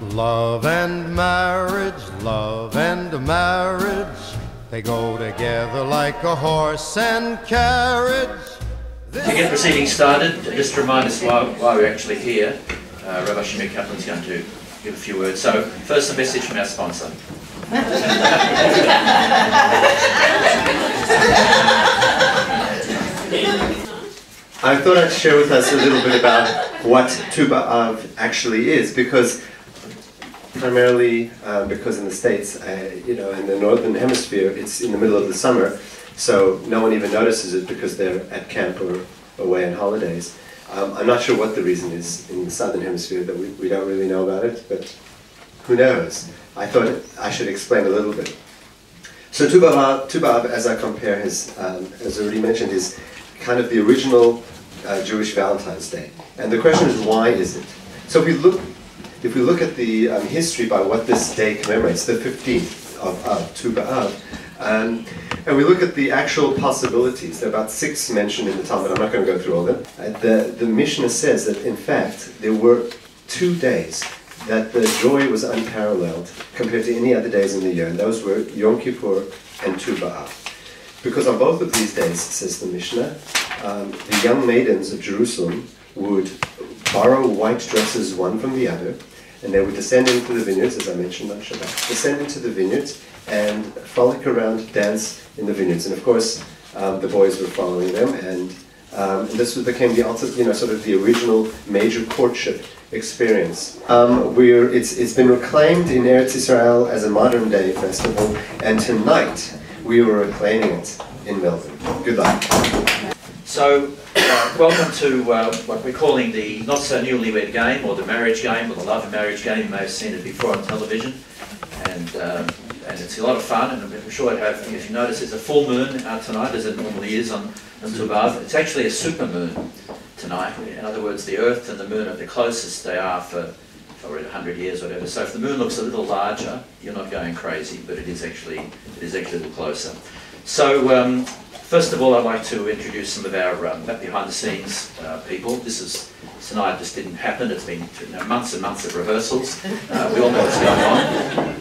Love and marriage, they go together like a horse and carriage. To get proceedings started, just to remind us why we're actually here, Rabbi Shemir Kaplan's going to give a few words. So, first a message from our sponsor. I thought I'd share with us a little bit about what Tu B'Av actually is, because primarily because in the States, in the Northern Hemisphere, it's in the middle of the summer, so no one even notices it because they're at camp or away on holidays. I'm not sure what the reason is in the Southern Hemisphere, that we don't really know about it, but who knows? I thought I should explain a little bit. So Tu B'Av, as I compare his, as already mentioned, is kind of the original Jewish Valentine's Day. And the question is, why is it? So if we look at the history by what this day commemorates, the 15th of Tu B'Av, and we look at the actual possibilities, there are about 6 mentioned in the Talmud. I'm not going to go through all of them. The Mishnah says that, in fact, there were 2 days that the joy was unparalleled compared to any other days in the year, and those were Yom Kippur and Tu B'Av. Because on both of these days, says the Mishnah, the young maidens of Jerusalem would borrow white dresses one from the other, and they would descend into the vineyards, as I mentioned on Shabbat, descend into the vineyards and frolic around, dance in the vineyards. And of course, the boys were following them, and this became the ultimate, sort of the original major courtship experience. It's been reclaimed in Eretz Israel as a modern day festival, and tonight we were reclaiming it in Melbourne. Good luck. So, welcome to what we're calling the not so newlywed game, or the marriage game, or the love and marriage game. You may have seen it before on television, and it's a lot of fun. And I'm sure if you notice, there's a full moon out tonight, as it normally is on Tu B'Av. It's actually a super moon tonight. In other words, the Earth and the moon are the closest they are for 100 years or whatever. So if the moon looks a little larger, you're not going crazy, but it is actually a little closer. So first of all, I'd like to introduce some of our behind-the-scenes people. Tonight just didn't happen. It's been months and months of rehearsals. We all know what's going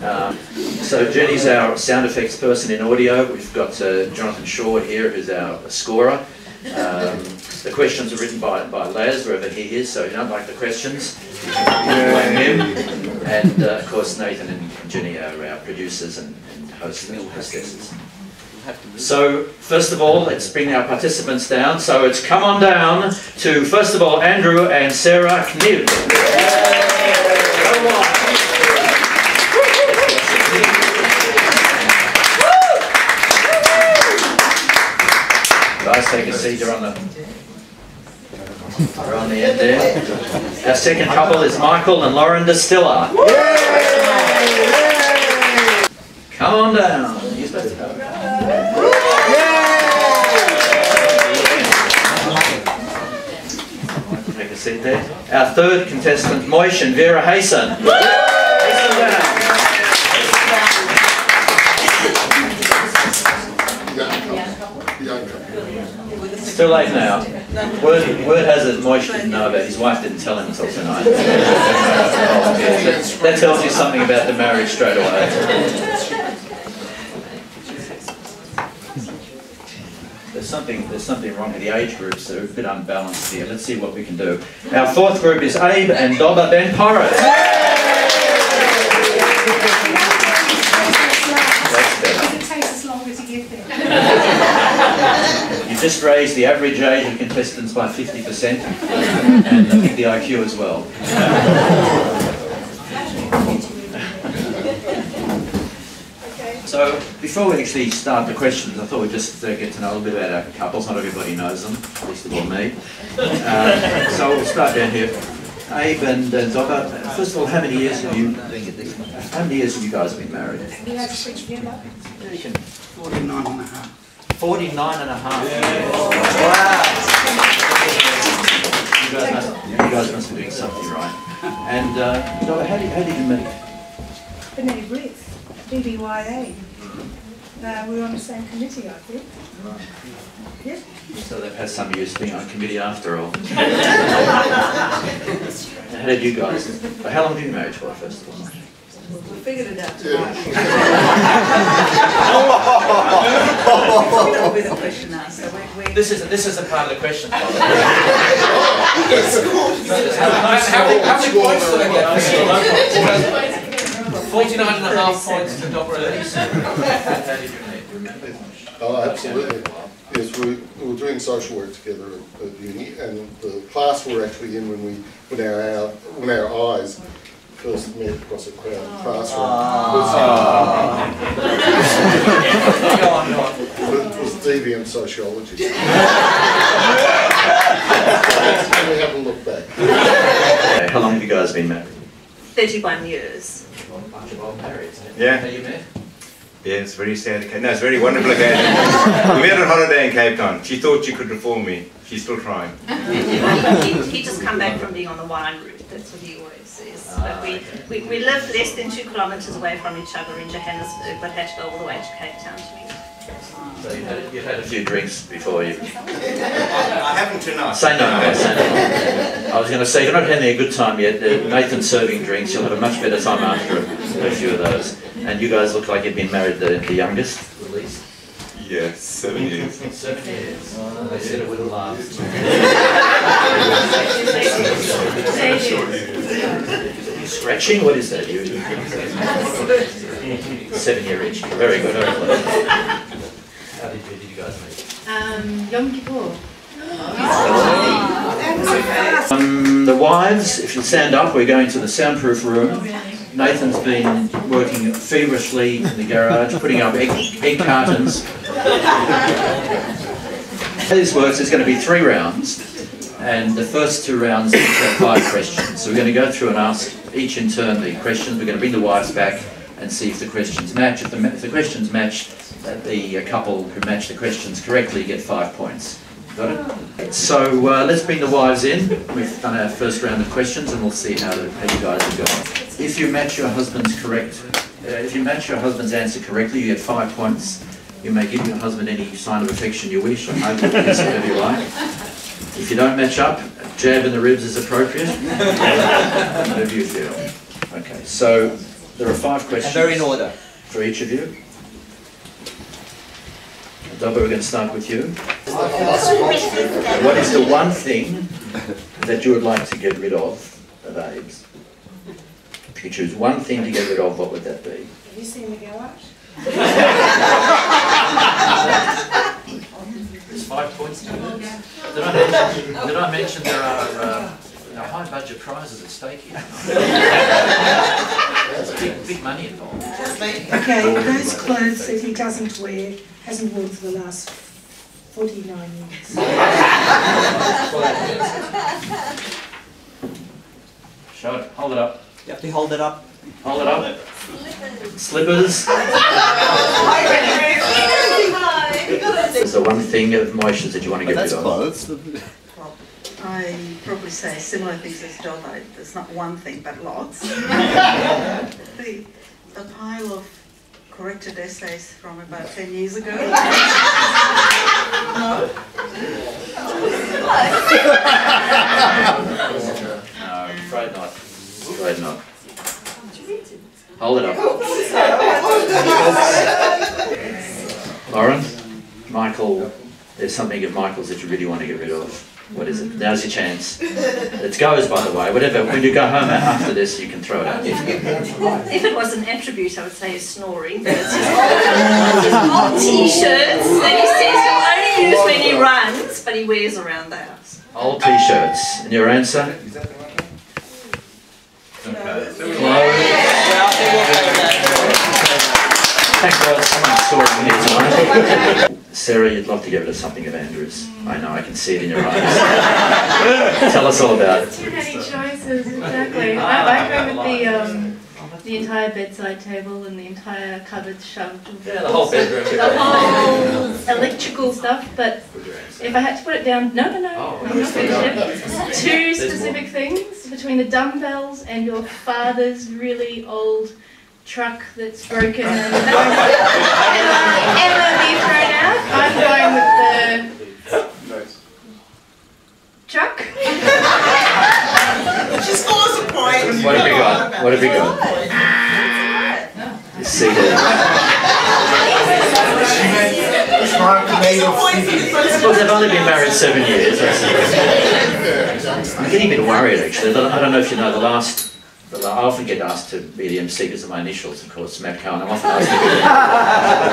on. So Jenny's our sound effects person in audio. We've got Jonathan Shaw here, who's our scorer. The questions are written by Laz, wherever he is, so if you don't like the questions, you can blame him. And of course Nathan and Jenny are our producers and hostesses. So first of all, let's bring our participants down. So it's come on down to, first of all, Andrew and Sarah Kniv. Guys, take a seat. You're on the end there. Our second couple is Michael and Lauren Distiller. Come on down. You're supposed to go. Take a seat there. Our third contestant, Moish and Vera Hasten. It's too late now. Word has it Moish didn't know about it. His wife didn't tell him until tonight. That tells you something about the marriage straight away. There's something wrong with the age groups. They're a bit unbalanced here. Let's see what we can do. Our fourth group is Abe and Doba Ben Porras. It takes us longer to get there. You just raised the average age of contestants by 50%, and I think the IQ as well. So, before we actually start the questions, I thought we'd just get to know a little bit about our couples. Not everybody knows them, least of all me. So we'll start down here. Abe and Doba, first of all, how many years have you guys been married? We actually together. 49 and a half. 49 and a half years. Wow! You guys must be doing something right. And Doba, how did you meet? We met with BBYA. We were on the same committee, I think. Yeah. So they've had some use being on committee after all. How did you guys? How long have you been married for, first of all? We figured it out tonight. That will be the question now. So This is a part of the question. How many points did I get? 49.5 points to Dr. Elise. How did you remember? Oh, absolutely. Yes, we were doing social work together at uni, and the class we're actually in when our eyes first met across a crowded classroom. It was deviant sociology. Can we have a look back? How long have you guys been married? 31 years. A bunch of old marrieds. Yeah. How you met? Yeah, it's very sad. No, it's a very wonderful occasion. We met on holiday in Cape Town. She thought she could reform me. She's still trying. He just come back from being on the wine route. That's what he always says. But we live less than 2 kilometres away from each other in Johannesburg, but had to go all the way to Cape Town to meet. So you've had a few drinks before you... I haven't tonight. Say no, say no. I was going to say, you're not having a good time yet. Nathan's serving drinks. You'll have a much better time after a few of those. And you guys look like you've been married the youngest, at least. Yeah, 7 years. 7 years. They said it with a laugh. You scratching? What is that? 7-year itch. Very good. Very good. How did you guys meet? Yom Kippur. The wives, if you'll stand up, we're going to the soundproof room. Nathan's been working feverishly in the garage, putting up egg cartons. How this works, there's going to be 3 rounds, and the first 2 rounds each have 5 questions. So we're going to go through and ask each in turn the questions. We're going to bring the wives back and see if the questions match. If the questions match, the couple who match the questions correctly get 5 points. Got it? So let's bring the wives in. We've done our first round of questions, and we'll see how you guys are going. If you match your husband's answer correctly, you get 5 points. You may give your husband any sign of affection you wish, or hug, or kiss, whatever you like. If you don't match up, a jab in the ribs is appropriate. Whatever you feel. Okay, so there are 5 questions. And they're in order. For each of you. Dobber, we're going to start with you. What is the one thing that you would like to get rid of Abe's? If you choose one thing to get rid of, what would that be? Have you seen the garage? There's 5 points to it. Did I mention there are high budget prizes at stake here? There's big money involved. Okay, those clothes that he doesn't wear, hasn't worn for the last 49 years. Show it. Hold it up. You have to hold it up. Hold it up. Slippers. Is there one thing of Moisha's that you want to get rid of? Clothes. I probably say similar things as John. There's not one thing, but lots. The pile of corrected essays from about 10 years ago. No, afraid not. Afraid not. Hold it up. Lauren, Michael, there's something of Michael's that you really want to get rid of. What is it? Now's your chance. It goes, by the way. Whatever. When you go home after this, you can throw it out. If it was an attribute, I would say his snoring. But it's his old t-shirts that he says he'll only use when he runs, but he wears around the house. Old t-shirts. And your answer? Thanks, guys. Someone saw it here tonight. Sarah, you'd love to get rid of something of Andrew's. I know, I can see it in your eyes. Tell us all about it. Too many choices, exactly. I go with the entire bedside table and the entire cupboard shoved. Yeah, the whole bedroom. The whole electrical stuff, but if I had to put it down, no, I'm not finished yet. 2 specific things, between the dumbbells and your father's really old truck that's broken and will be thrown out. I'm going with truck. She scores a point. What have we got? What have we got? It's seated. Well, they've only been married 7 years. I'm getting a bit worried actually. I don't know if you know I often get asked to be the MC because of my initials, of course, Matt Cohen. I'm often asked to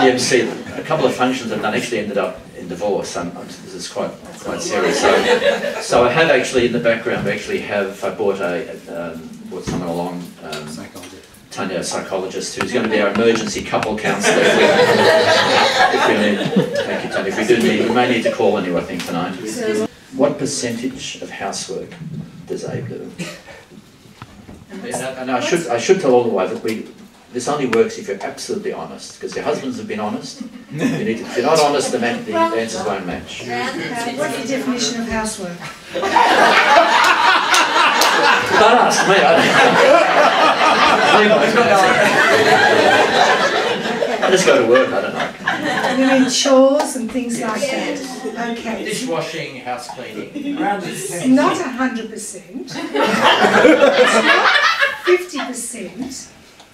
be the MC. A couple of functions I've done actually ended up in divorce. This is quite serious. So I have actually in the background. I bought someone along. Tanya, a psychologist, who's going to be our emergency couple counsellor. If we need, thank you, Tanya. If we do need, we may need to call on you, I think, tonight. What percentage of housework does Abe do? And I should tell all the wives that this only works if you're absolutely honest, because your husbands have been honest. If you're not honest, the answers won't match. What's the definition of housework? Don't ask me. I just go to work, I don't know. You mean chores and things like that? Okay. Dishwashing, house cleaning. Not 100%. It's not 50%.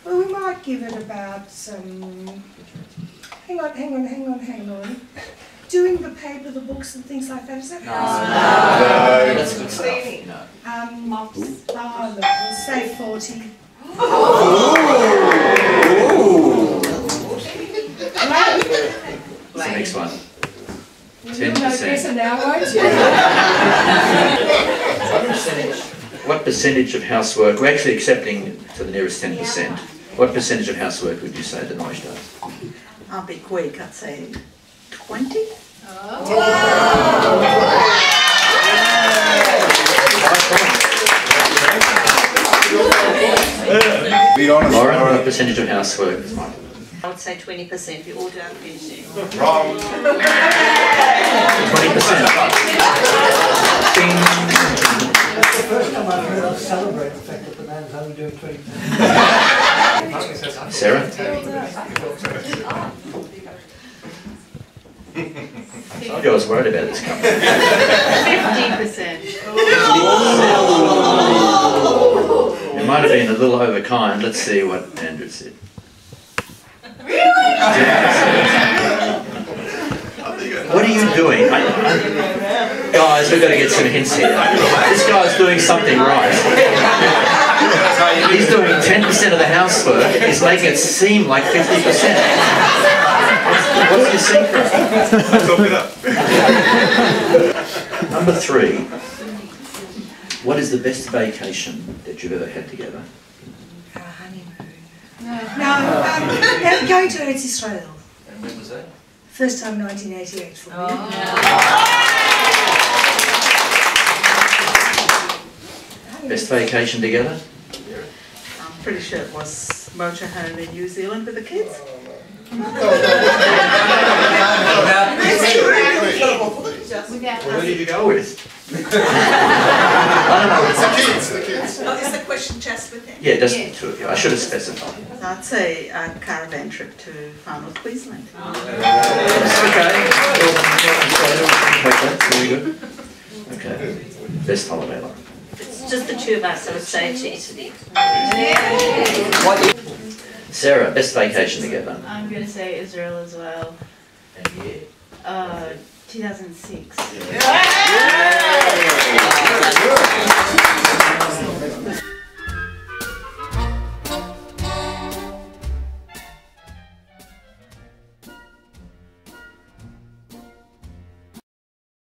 Well, we might give it about hang on. Doing the paper, the books and things like that, is that housework? No, that's good stuff. No. Look, we'll say 40. What's the next one? 10%. Now, won't you? What percentage of housework, we're actually accepting to the nearest 10%. What percentage of housework would you say that Noish does? I'll be quick, I'd say 20. Be honest. Lauren, what percentage of housework? I would say 20%. We all do our finishing. Wrong. 20%. The first time I've heard us celebrate the fact that the man's only doing 20%. Sarah? I told you I was worried about this company. 50%. It might have been a little overkind. Let's see what Andrew said. What are you doing? Guys, we've got to get some hints here. This guy's doing something right. He's doing 10% of the housework. He's making it seem like 50%. What's your secret? Talk it up. Number 3. What is the best vacation that you've ever had together? Our honeymoon. No, going to Eretz Israel. And when was that? First time 1988 for me. Best vacation together? I'm pretty sure it was motorhome in New Zealand with the kids. Where did you go with? I don't know. The kids. Oh, is the question just with them? Yeah, just the two of you. I should have specified. I'd say a caravan trip to Far North Queensland. Okay. Very good. Okay. Best holiday life. It's just the two of us, I would say to Italy. Sarah, best vacation together? I'm going to say Israel as well. And yeah. 2006. Yeah.